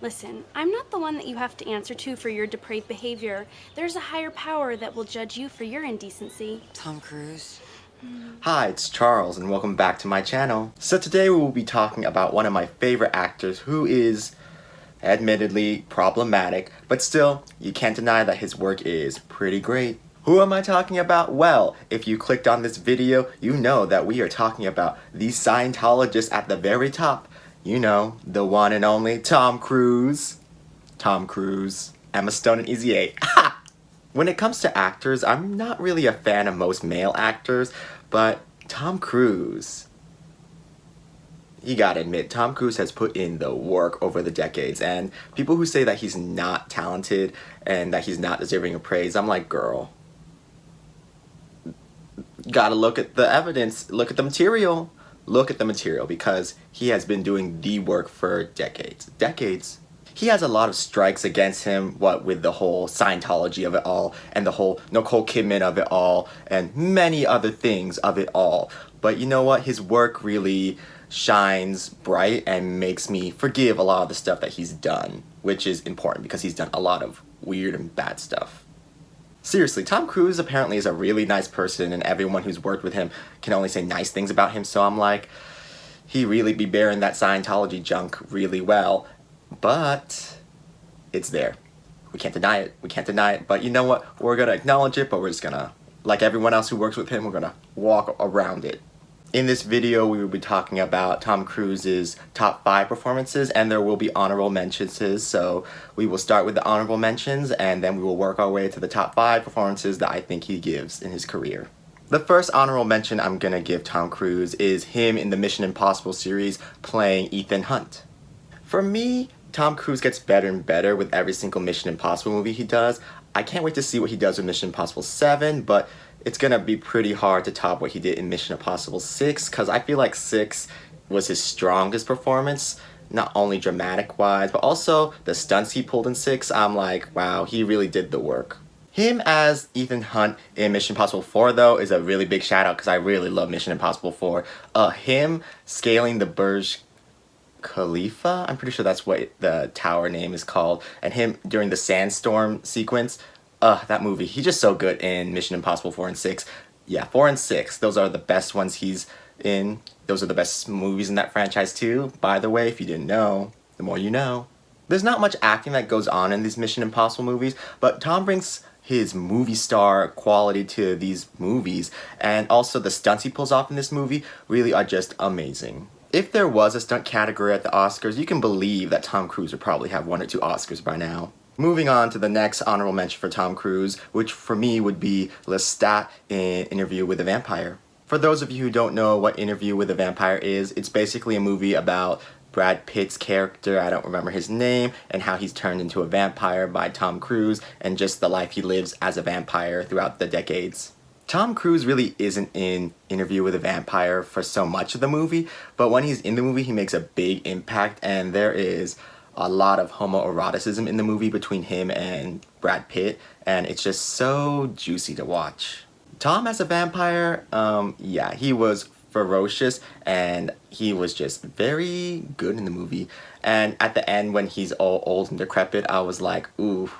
Listen, I'm not the one that you have to answer to for your depraved behavior. There's a higher power that will judge you for your indecency. Tom Cruise. Hi, it's Charles and welcome back to my channel. So today we will be talking about one of my favorite actors who is admittedly problematic, but still, you can't deny that his work is pretty great. Who am I talking about? Well, if you clicked on this video, you know that we are talking about the Scientologist at the very top. You know, the one and only Tom Cruise. Tom Cruise. Emma Stone and Easy A. When it comes to actors, I'm not really a fan of most male actors, but Tom Cruise, you gotta admit, Tom Cruise has put in the work over the decades, and people who say that he's not talented and that he's not deserving of praise, I'm like, girl, gotta look at the evidence, look at the material, because he has been doing the work for decades. He has a lot of strikes against him, what with the whole Scientology of it all, and the whole Nicole Kidman of it all, and many other things of it all. But you know what? His work really shines bright and makes me forgive a lot of the stuff that he's done, which is important because he's done a lot of weird and bad stuff. Seriously, Tom Cruise apparently is a really nice person, and everyone who's worked with him can only say nice things about him, so I'm like, he really be bearing that Scientology junk really well. But it's there. We can't deny it. But you know what? We're gonna acknowledge it, but we're just gonna, like everyone else who works with him, we're gonna walk around it. In this video, we will be talking about Tom Cruise's top 5 performances, and there will be honorable mentions. So we will start with the honorable mentions, and then we will work our way to the top 5 performances that I think he gives in his career. The first honorable mention I'm gonna give Tom Cruise is him in the Mission Impossible series playing Ethan Hunt. For me, Tom Cruise gets better and better with every single Mission Impossible movie he does. I can't wait to see what he does with Mission Impossible 7, but it's gonna be pretty hard to top what he did in Mission Impossible 6, because I feel like 6 was his strongest performance, not only dramatic-wise, but also the stunts he pulled in 6. I'm like, wow, he really did the work. Him as Ethan Hunt in Mission Impossible 4, though, is a really big shout-out, because I really love Mission Impossible 4. Him scaling the Burj Khalifa, I'm pretty sure that's what the tower name is called, and him during the sandstorm sequence, that movie, he's just so good in Mission Impossible 4 and 6. Yeah, 4 and 6, those are the best ones he's in. Those are the best movies in that franchise too, by the way, if you didn't know, the more you know. There's not much acting that goes on in these Mission Impossible movies, but Tom brings his movie star quality to these movies, and also the stunts he pulls off in this movie really are just amazing. If there was a stunt category at the Oscars, you can believe that Tom Cruise would probably have 1 or 2 Oscars by now. Moving on to the next honorable mention for Tom Cruise, which for me would be Lestat in Interview with a Vampire. For those of you who don't know what Interview with a Vampire is, it's basically a movie about Brad Pitt's character, I don't remember his name, and how he's turned into a vampire by Tom Cruise, and just the life he lives as a vampire throughout the decades. Tom Cruise really isn't in Interview with a Vampire for so much of the movie, but when he's in the movie, he makes a big impact, and there is a lot of homoeroticism in the movie between him and Brad Pitt, and it's just so juicy to watch. Tom as a vampire, yeah, he was ferocious, and he was just very good in the movie, and at the end, when he's all old and decrepit, I was like, ooh,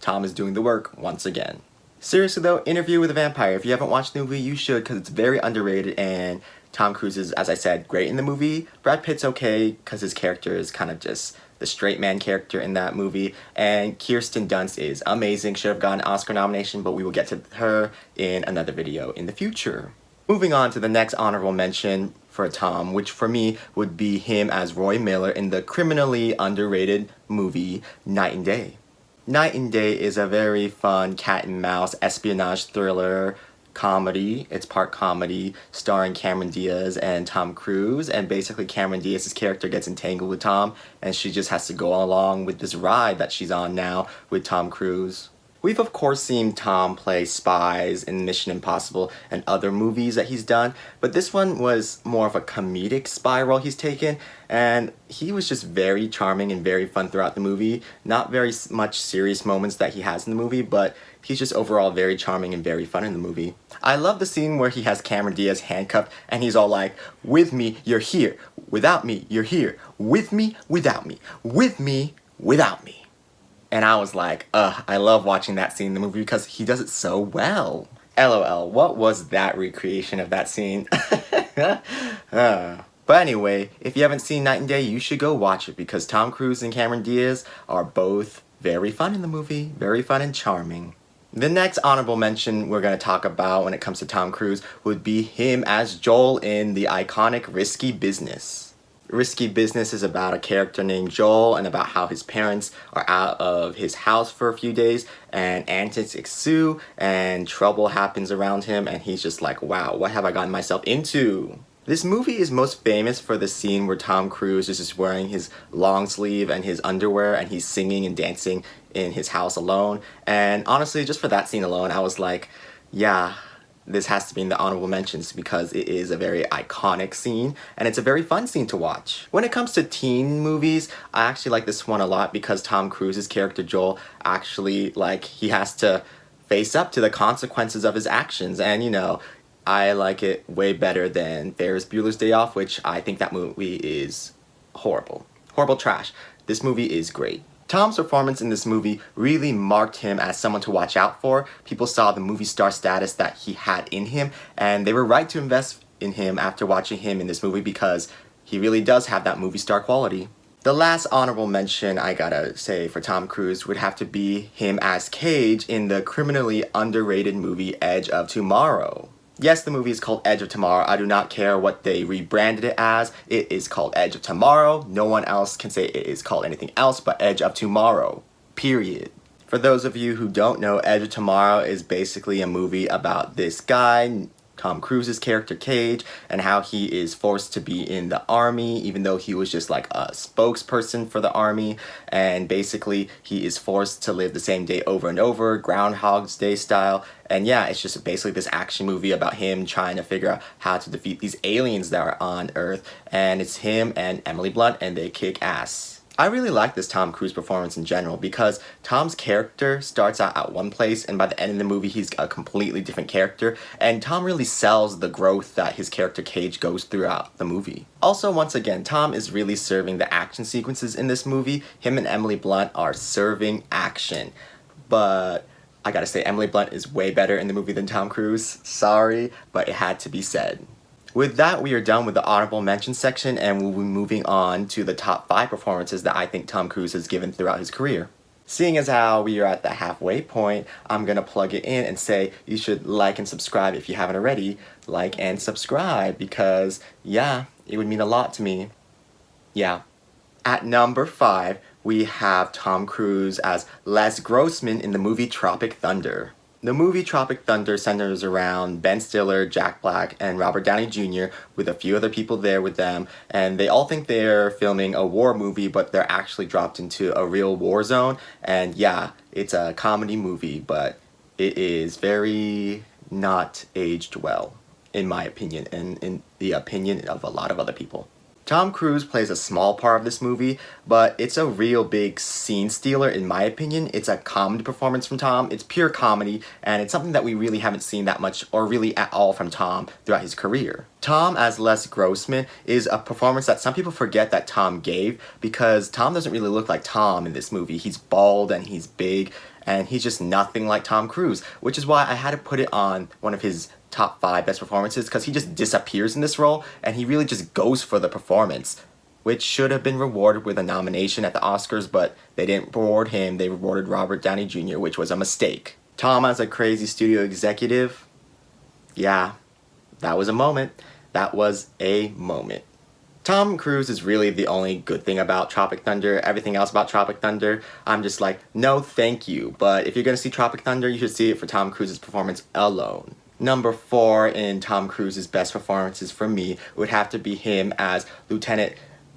Tom is doing the work once again. Seriously though, Interview with a Vampire, if you haven't watched the movie, you should, because it's very underrated, and Tom Cruise is, as I said, great in the movie. Brad Pitt's okay, because his character is kind of just the straight man character in that movie, and Kirsten Dunst is amazing, should have gotten an Oscar nomination, but we will get to her in another video in the future. Moving on to the next honorable mention for Tom, which for me would be him as Roy Miller in the criminally underrated movie Night and Day. Night and Day is a very fun cat and mouse espionage thriller comedy. It's part comedy, starring Cameron Diaz and Tom Cruise, and basically Cameron Diaz's character gets entangled with Tom, and she just has to go along with this ride that she's on now with Tom Cruise. We've of course seen Tom play spies in Mission Impossible and other movies that he's done, but this one was more of a comedic spy role he's taken, and he was just very charming and very fun throughout the movie. Not very much serious moments that he has in the movie, but he's just overall very charming and very fun in the movie. I love the scene where he has Cameron Diaz handcuffed and he's all like, with me, you're here. Without me, you're here. With me, without me. With me, without me. And I was like, I love watching that scene in the movie because he does it so well. LOL, what was that recreation of that scene? But anyway, if you haven't seen Night and Day, you should go watch it because Tom Cruise and Cameron Diaz are both very fun in the movie, very fun and charming. The next honorable mention we're going to talk about when it comes to Tom Cruise would be him as Joel in the iconic Risky Business. Risky Business is about a character named Joel and about how his parents are out of his house for a few days and antics ensue and trouble happens around him and he's just like, wow, what have I gotten myself into? This movie is most famous for the scene where Tom Cruise is just wearing his long sleeve and his underwear and he's singing and dancing in his house alone. And honestly, just for that scene alone, I was like, yeah, this has to be in the honorable mentions because it is a very iconic scene and it's a very fun scene to watch. When it comes to teen movies, I actually like this one a lot because Tom Cruise's character Joel actually, like, he has to face up to the consequences of his actions, and you know, I like it way better than Ferris Bueller's Day Off, which I think that movie is horrible. Horrible trash. This movie is great. Tom's performance in this movie really marked him as someone to watch out for. People saw the movie star status that he had in him, and they were right to invest in him after watching him in this movie because he really does have that movie star quality. The last honorable mention I gotta say for Tom Cruise would have to be him as Cage in the criminally underrated movie Edge of Tomorrow. Yes, the movie is called Edge of Tomorrow. I do not care what they rebranded it as. It is called Edge of Tomorrow. No one else can say it is called anything else but Edge of Tomorrow. Period. For those of you who don't know, Edge of Tomorrow is basically a movie about this guy, Tom Cruise's character Cage, and how he is forced to be in the army even though he was just like a spokesperson for the army, and basically he is forced to live the same day over and over, Groundhog's Day style. And yeah, it's just basically this action movie about him trying to figure out how to defeat these aliens that are on Earth, and it's him and Emily Blunt and they kick ass. I really like this Tom Cruise performance in general because Tom's character starts out at one place and by the end of the movie he's a completely different character, and Tom really sells the growth that his character Cage goes throughout the movie. Also, once again, Tom is really serving the action sequences in this movie. Him and Emily Blunt are serving action, but I gotta say Emily Blunt is way better in the movie than Tom Cruise. Sorry, but it had to be said. With that, we are done with the honorable mention section and we'll be moving on to the top 5 performances that I think Tom Cruise has given throughout his career. Seeing as how we are at the halfway point, I'm gonna plug it in and say you should like and subscribe if you haven't already. Like and subscribe because, yeah, it would mean a lot to me. Yeah. At number 5, we have Tom Cruise as Les Grossman in the movie Tropic Thunder. The movie Tropic Thunder centers around Ben Stiller, Jack Black, and Robert Downey Jr. with a few other people there with them, and they all think they're filming a war movie, but they're actually dropped into a real war zone. And yeah, it's a comedy movie, but it is very not aged well, in my opinion, and in the opinion of a lot of other people. Tom Cruise plays a small part of this movie, but it's a real big scene stealer in my opinion. It's a comedy performance from Tom. It's pure comedy, and it's something that we really haven't seen that much or really at all from Tom throughout his career. Tom as Les Grossman is a performance that some people forget that Tom gave because Tom doesn't really look like Tom in this movie. He's bald and he's big and he's just nothing like Tom Cruise, which is why I had to put it on one of his top 5 best performances because he just disappears in this role and he really just goes for the performance, which should have been rewarded with a nomination at the Oscars, but they didn't reward him. They rewarded Robert Downey Jr., which was a mistake. Tom as a crazy studio executive, yeah, that was a moment. That was a moment. Tom Cruise is really the only good thing about Tropic Thunder. Everything else about Tropic Thunder, I'm just like, no thank you. But if you're gonna see Tropic Thunder, you should see it for Tom Cruise's performance alone. Number 4 in Tom Cruise's best performances for me would have to be him as Lieutenant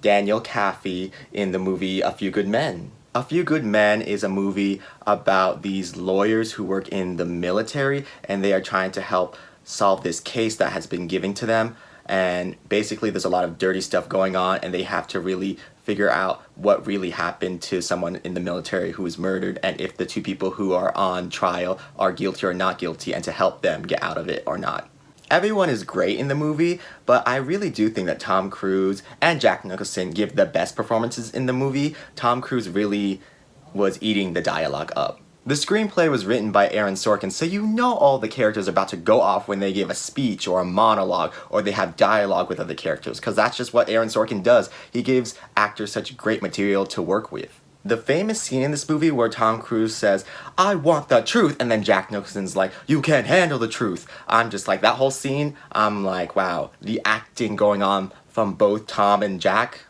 Daniel Kaffee in the movie A Few Good Men. A Few Good Men is a movie about these lawyers who work in the military and they are trying to help solve this case that has been given to them, and basically there's a lot of dirty stuff going on and they have to really figure out what really happened to someone in the military who was murdered and if the 2 people who are on trial are guilty or not guilty and to help them get out of it or not. Everyone is great in the movie, but I really do think that Tom Cruise and Jack Nicholson give the best performances in the movie. Tom Cruise really was eating the dialogue up. The screenplay was written by Aaron Sorkin, so you know all the characters are about to go off when they give a speech or a monologue or they have dialogue with other characters, because that's just what Aaron Sorkin does. He gives actors such great material to work with. The famous scene in this movie where Tom Cruise says, "I want the truth," and then Jack Nicholson's like, "You can't handle the truth." I'm just like, that whole scene, I'm like, wow, the acting going on from both Tom and Jack,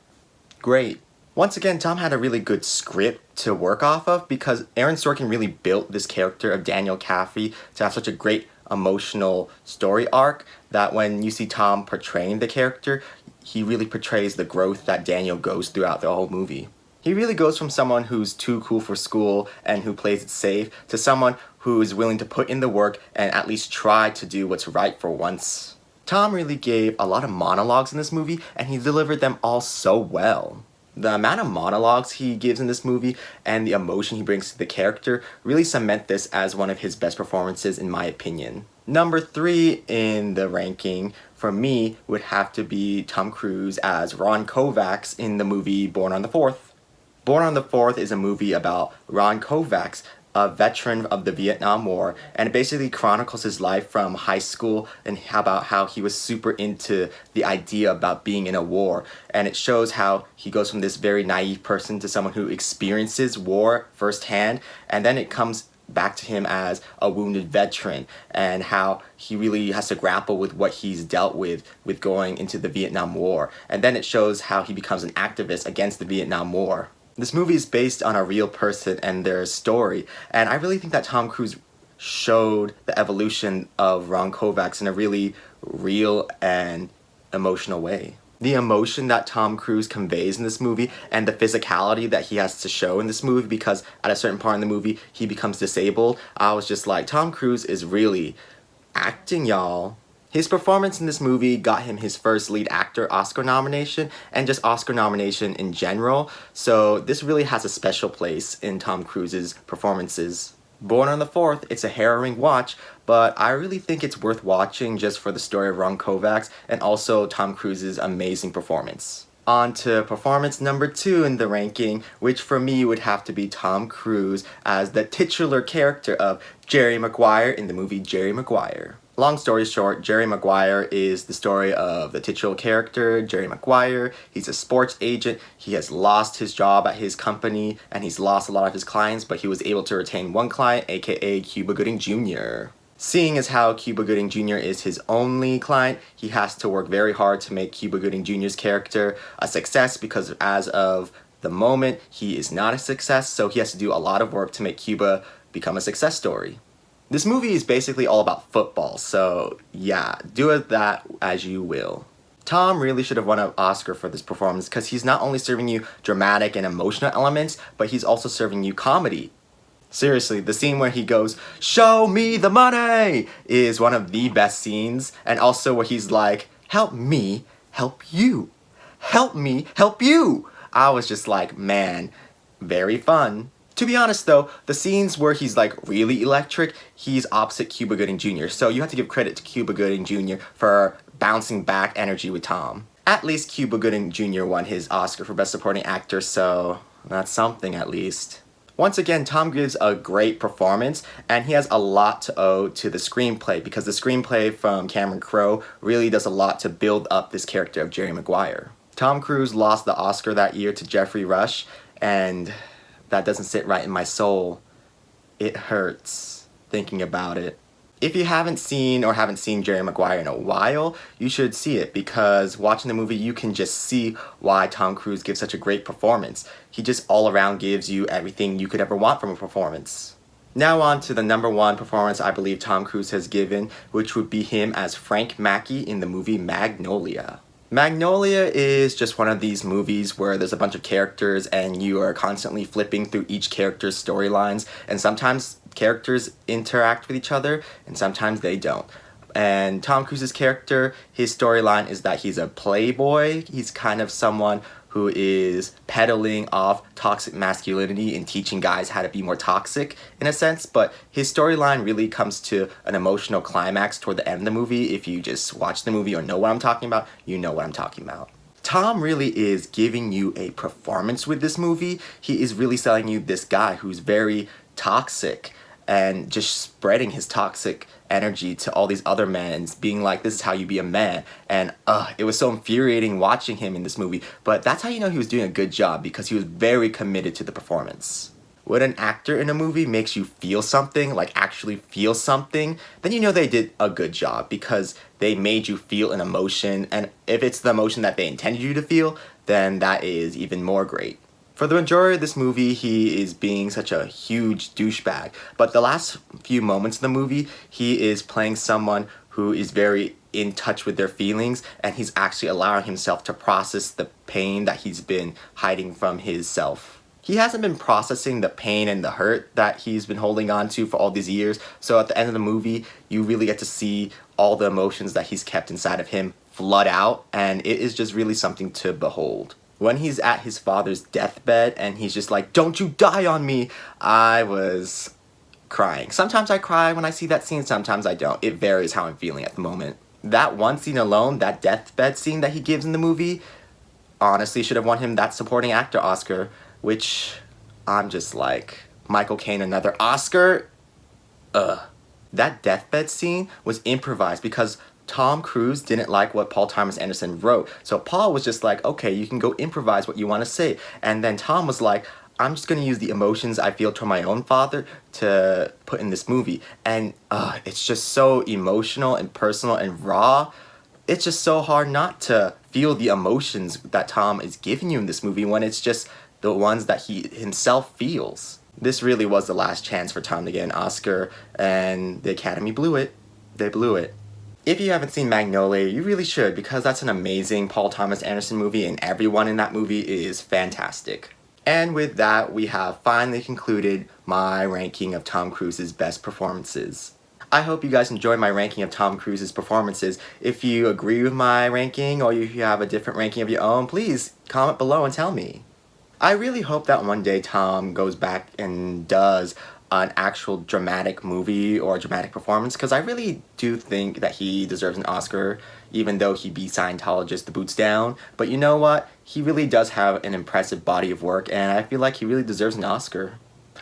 great. Once again, Tom had a really good script to work off of because Aaron Sorkin really built this character of Daniel Caffrey to have such a great emotional story arc that when you see Tom portraying the character, he really portrays the growth that Daniel goes throughout the whole movie. He really goes from someone who's too cool for school and who plays it safe to someone who is willing to put in the work and at least try to do what's right for once. Tom really gave a lot of monologues in this movie and he delivered them all so well. The amount of monologues he gives in this movie and the emotion he brings to the character really cement this as one of his best performances in my opinion. Number 3 in the ranking for me would have to be Tom Cruise as Ron Kovac in the movie Born on the 4th. Born on the 4th is a movie about Ron Kovac, a veteran of the Vietnam War, and it basically chronicles his life from high school and about how he was super into the idea about being in a war. And it shows how he goes from this very naive person to someone who experiences war firsthand, and then it comes back to him as a wounded veteran and how he really has to grapple with what he's dealt with going into the Vietnam War. And then it shows how he becomes an activist against the Vietnam War. This movie is based on a real person and their story, and I really think that Tom Cruise showed the evolution of Ron Kovac in a really real and emotional way. The emotion that Tom Cruise conveys in this movie and the physicality that he has to show in this movie, because at a certain part in the movie he becomes disabled, I was just like, Tom Cruise is really acting, y'all. His performance in this movie got him his first lead actor Oscar nomination and just Oscar nomination in general, so this really has a special place in Tom Cruise's performances. Born on the 4th, it's a harrowing watch, but I really think it's worth watching just for the story of Ron Kovac and also Tom Cruise's amazing performance. On to performance number 2 in the ranking, which for me would have to be Tom Cruise as the titular character of Jerry Maguire in the movie Jerry Maguire. Long story short, Jerry Maguire is the story of the titular character, Jerry Maguire. He's a sports agent. He has lost his job at his company and he's lost a lot of his clients, but he was able to retain one client, aka Cuba Gooding Jr. Seeing as how Cuba Gooding Jr. is his only client, he has to work very hard to make Cuba Gooding Jr.'s character a success because as of the moment, he is not a success, so he has to do a lot of work to make Cuba become a success story. This movie is basically all about football, so yeah, do with that as you will. Tom really should have won an Oscar for this performance because he's not only serving you dramatic and emotional elements, but he's also serving you comedy. Seriously, the scene where he goes, "Show me the money," is one of the best scenes, and also where he's like, "Help me, help you. Help me, help you." I was just like, man, very fun. To be honest though, the scenes where he's like really electric, he's opposite Cuba Gooding Jr. So you have to give credit to Cuba Gooding Jr. for bouncing back energy with Tom. At least Cuba Gooding Jr. won his Oscar for Best Supporting Actor, so that's something at least. Once again, Tom gives a great performance, and he has a lot to owe to the screenplay because the screenplay from Cameron Crowe really does a lot to build up this character of Jerry Maguire. Tom Cruise lost the Oscar that year to Jeffrey Rush, and that doesn't sit right in my soul. It hurts thinking about it. If you haven't seen Jerry Maguire in a while, you should see it because watching the movie you can just see why Tom Cruise gives such a great performance. He just all around gives you everything you could ever want from a performance. Now on to the number 1 performance I believe Tom Cruise has given, which would be him as Frank Mackey in the movie Magnolia. Magnolia is just one of these movies where there's a bunch of characters and you are constantly flipping through each character's storylines, and sometimes characters interact with each other and sometimes they don't. And Tom Cruise's character, his storyline is that he's a playboy. He's kind of someone who is peddling off toxic masculinity and teaching guys how to be more toxic in a sense, but his storyline really comes to an emotional climax toward the end of the movie. If you just watch the movie or know what I'm talking about, you know what I'm talking about. Tom really is giving you a performance with this movie. He is really selling you this guy who's very toxic and just spreading his toxic energy to all these other men, being like, this is how you be a man. And it was so infuriating watching him in this movie, but that's how you know he was doing a good job, because he was very committed to the performance. When an actor in a movie makes you feel something, like actually feel something, then you know they did a good job, because they made you feel an emotion, and if it's the emotion that they intended you to feel, then that is even more great. For the majority of this movie, he is being such a huge douchebag, but the last few moments of the movie, he is playing someone who is very in touch with their feelings, and he's actually allowing himself to process the pain that he's been hiding from his self. He hasn't been processing the pain and the hurt that he's been holding on to for all these years, so at the end of the movie, you really get to see all the emotions that he's kept inside of him flood out, and it is just really something to behold. When he's at his father's deathbed and he's just like, "Don't you die on me," I was crying. Sometimes I cry when I see that scene, sometimes I don't. It varies how I'm feeling at the moment. That one scene alone, that deathbed scene that he gives in the movie, honestly should have won him that supporting actor Oscar, which I'm just like, Michael Caine, another Oscar? That deathbed scene was improvised because Tom Cruise didn't like what Paul Thomas Anderson wrote. So Paul was just like, okay, you can go improvise what you want to say. And then Tom was like, I'm just going to use the emotions I feel toward my own father to put in this movie. And it's just so emotional and personal and raw. It's just so hard not to feel the emotions that Tom is giving you in this movie when it's just the ones that he himself feels. This really was the last chance for Tom to get an Oscar, and the Academy blew it. They blew it. If you haven't seen Magnolia, you really should, because that's an amazing Paul Thomas Anderson movie, and everyone in that movie is fantastic. And with that, we have finally concluded my ranking of Tom Cruise's best performances. I hope you guys enjoyed my ranking of Tom Cruise's performances. If you agree with my ranking, or if you have a different ranking of your own, please comment below and tell me. I really hope that one day Tom goes back and does an actual dramatic movie or dramatic performance, because I really do think that he deserves an Oscar, even though he beat Scientologist the boots down. But you know what? He really does have an impressive body of work, and I feel like he really deserves an Oscar.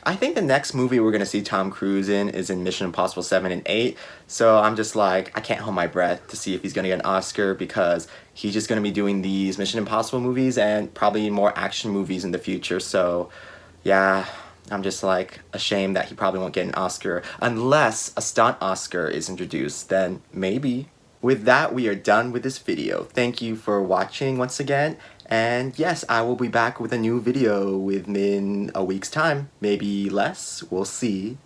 I think the next movie we're going to see Tom Cruise in is in Mission Impossible 7 and 8, so I'm just like, I can't hold my breath to see if he's going to get an Oscar, because he's just going to be doing these Mission Impossible movies and probably more action movies in the future, so yeah, I'm just like ashamed that he probably won't get an Oscar unless a stunt Oscar is introduced, then maybe. With that, we are done with this video. Thank you for watching once again, and yes, I will be back with a new video within a week's time, maybe less, we'll see.